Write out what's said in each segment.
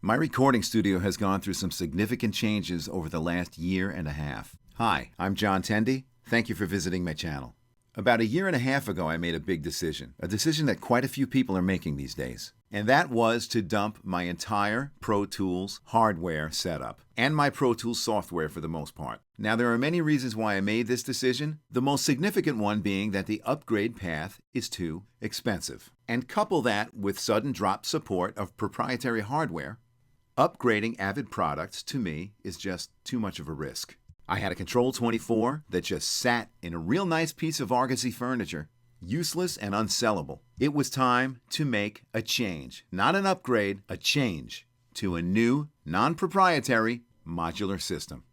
My recording studio has gone through some significant changes over the last year and a half. Hi, I'm John Tendy. Thank you for visiting my channel. About a year and a half ago, I made a big decision, a decision that quite a few people are making these days. And that was to dump my entire Pro Tools hardware setup, and my Pro Tools software for the most part. Now, there are many reasons why I made this decision, the most significant one being that the upgrade path is too expensive. And couple that with sudden drop support of proprietary hardware, upgrading AVID products to me is just too much of a risk. I had a Control 24 that just sat in a real nice piece of Argosy furniture, useless and unsellable. It was time to make a change, not an upgrade, a change to a new, non-proprietary modular system.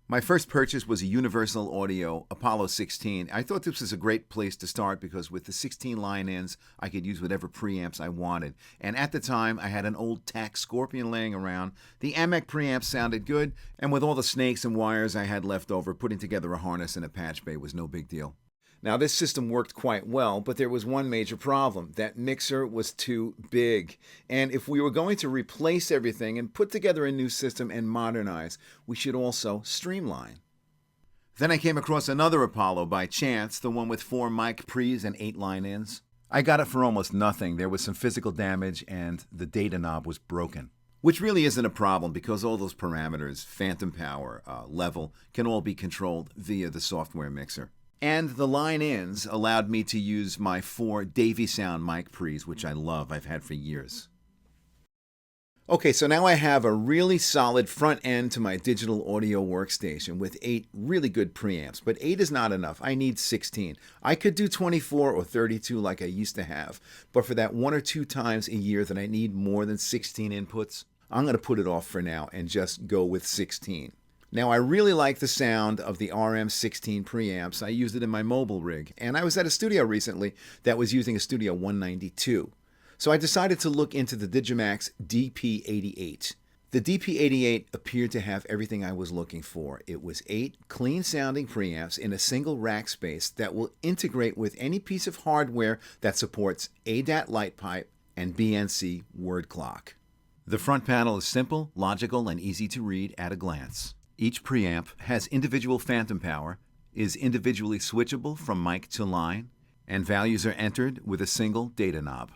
My first purchase was a Universal Audio Apollo 16. I thought this was a great place to start because with the 16 line-ins, I could use whatever preamps I wanted. And at the time, I had an old TAC Scorpion laying around. The AMEC preamps sounded good, and with all the snakes and wires I had left over, putting together a harness and a patch bay was no big deal. Now, this system worked quite well, but there was one major problem. That mixer was too big. And if we were going to replace everything and put together a new system and modernize, we should also streamline. Then I came across another Apollo by chance, the one with 4 mic pre's and 8 line-ins. I got it for almost nothing. There was some physical damage and the data knob was broken. Which really isn't a problem because all those parameters, phantom power, level, can all be controlled via the software mixer. And the line-ins allowed me to use my 4 Davy Sound mic pre's, which I love, I've had for years. Okay, so now I have a really solid front end to my digital audio workstation with 8 really good preamps, but 8 is not enough. I need 16. I could do 24 or 32 like I used to have, but for that 1 or 2 times a year that I need more than 16 inputs, I'm going to put it off for now and just go with 16. Now, I really like the sound of the RM16 preamps. I used it in my mobile rig, and I was at a studio recently that was using a Studio 192. So I decided to look into the Digimax DP88. The DP88 appeared to have everything I was looking for. It was 8 clean-sounding preamps in a single rack space that will integrate with any piece of hardware that supports ADAT light pipe and BNC word clock. The front panel is simple, logical, and easy to read at a glance. Each preamp has individual phantom power, is individually switchable from mic to line, and values are entered with a single data knob.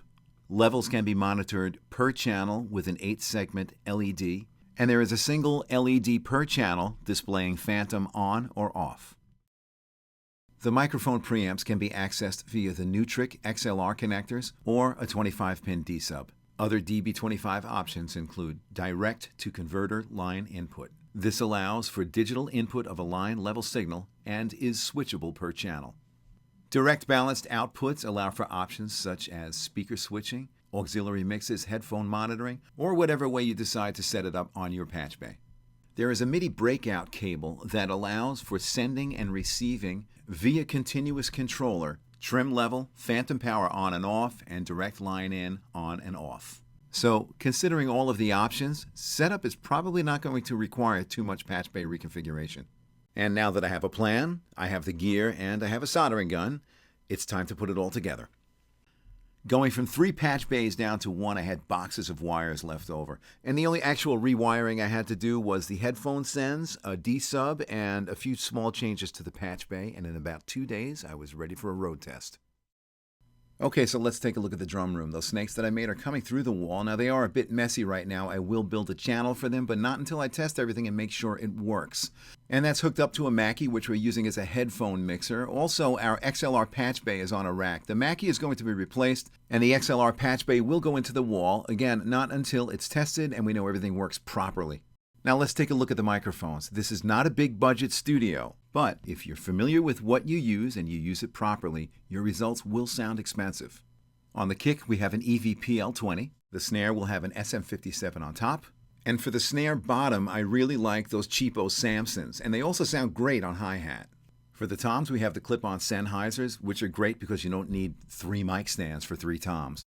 Levels can be monitored per channel with an 8-segment LED, and there is a single LED per channel displaying phantom on or off. The microphone preamps can be accessed via the Nutric XLR connectors or a 25-pin D-sub. Other DB25 options include direct-to-converter line input. This allows for digital input of a line level signal and is switchable per channel. Direct balanced outputs allow for options such as speaker switching, auxiliary mixes, headphone monitoring, or whatever way you decide to set it up on your patch bay. There is a MIDI breakout cable that allows for sending and receiving via continuous controller, trim level, phantom power on and off, and direct line in on and off. So, considering all of the options, setup is probably not going to require too much patch bay reconfiguration. And now that I have a plan, I have the gear, and I have a soldering gun, it's time to put it all together. Going from 3 patch bays down to 1, I had boxes of wires left over. And the only actual rewiring I had to do was the headphone sends, a D-sub, and a few small changes to the patch bay. And in about 2 days, I was ready for a road test. Okay, so let's take a look at the drum room. Those snakes that I made are coming through the wall. Now, they are a bit messy right now. I will build a channel for them, but not until I test everything and make sure it works. And that's hooked up to a Mackie, which we're using as a headphone mixer. Also, our XLR patch bay is on a rack. The Mackie is going to be replaced, and the XLR patch bay will go into the wall. Again, not until it's tested and we know everything works properly. Now let's take a look at the microphones. This is not a big budget studio, but if you're familiar with what you use and you use it properly, your results will sound expensive. On the kick, we have an EVP-L20. The snare will have an SM57 on top. And for the snare bottom, I really like those cheapo Samsons, and they also sound great on hi-hat. For the toms, we have the clip-on Sennheisers, which are great because you don't need 3 mic stands for 3 toms.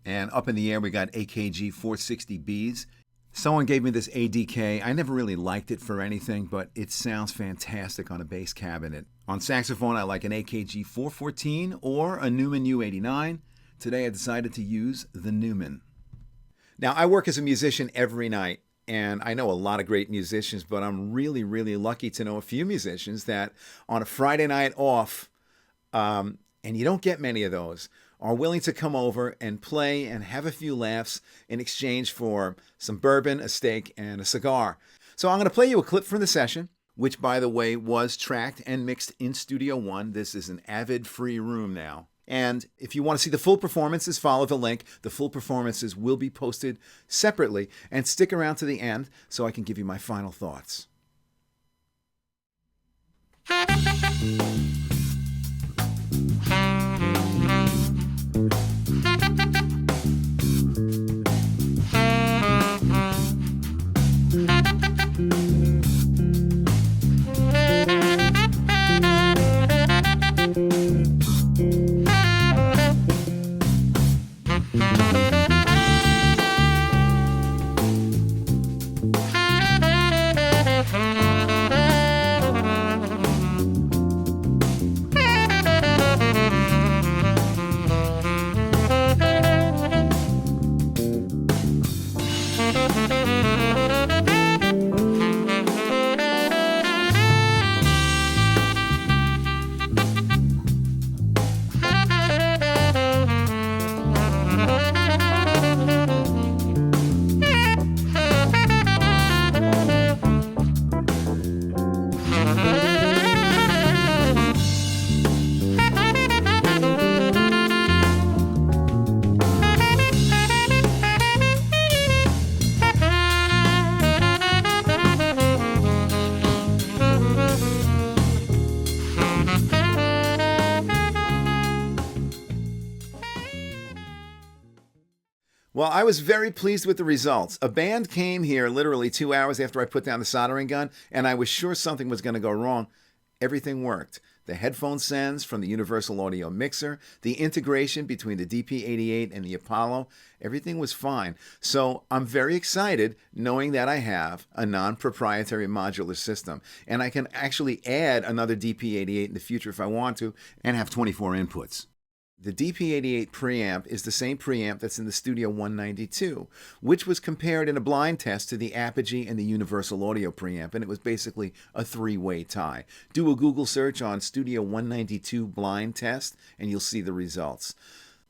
And up in the air, we got AKG 460Bs. Someone gave me this ADK. I never really liked it for anything, but it sounds fantastic on a bass cabinet. On saxophone, I like an AKG 414 or a Neumann U89. Today I decided to use the Neumann. Now, I work as a musician every night, and I know a lot of great musicians, but I'm really, really lucky to know a few musicians that on a Friday night off, and you don't get many of those, are willing to come over and play and have a few laughs in exchange for some bourbon, a steak, and a cigar. So I'm going to play you a clip from the session, which, by the way, was tracked and mixed in Studio One. This is an AVID free room now. And if you want to see the full performances, follow the link. The full performances will be posted separately. And stick around to the end so I can give you my final thoughts. Well, I was very pleased with the results. A band came here literally 2 hours after I put down the soldering gun, and I was sure something was going to go wrong. Everything worked. The headphone sends from the Universal Audio Mixer, the integration between the DP88 and the Apollo, everything was fine. So I'm very excited knowing that I have a non-proprietary modular system, and I can actually add another DP88 in the future if I want to, and have 24 inputs. The DP88 preamp is the same preamp that's in the Studio 192, which was compared in a blind test to the Apogee and the Universal Audio preamp, and it was basically a three-way tie. Do a Google search on Studio 192 blind test, and you'll see the results.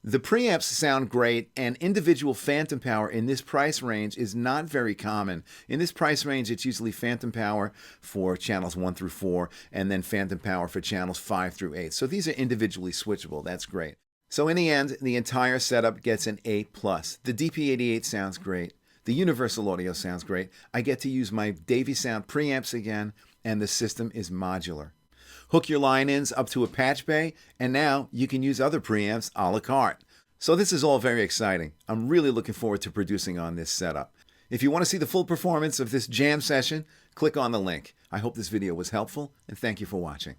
The preamps sound great, and individual phantom power in this price range is not very common. In this price range, it's usually phantom power for channels 1 through 4, and then phantom power for channels 5 through 8. So these are individually switchable. That's great. So in the end, the entire setup gets an A+. The DP88 sounds great. The Universal Audio sounds great. I get to use my Davy Sound preamps again, and the system is modular. Hook your line-ins up to a patch bay, and now you can use other preamps a la carte. So this is all very exciting. I'm really looking forward to producing on this setup. If you want to see the full performance of this jam session, click on the link. I hope this video was helpful, and thank you for watching.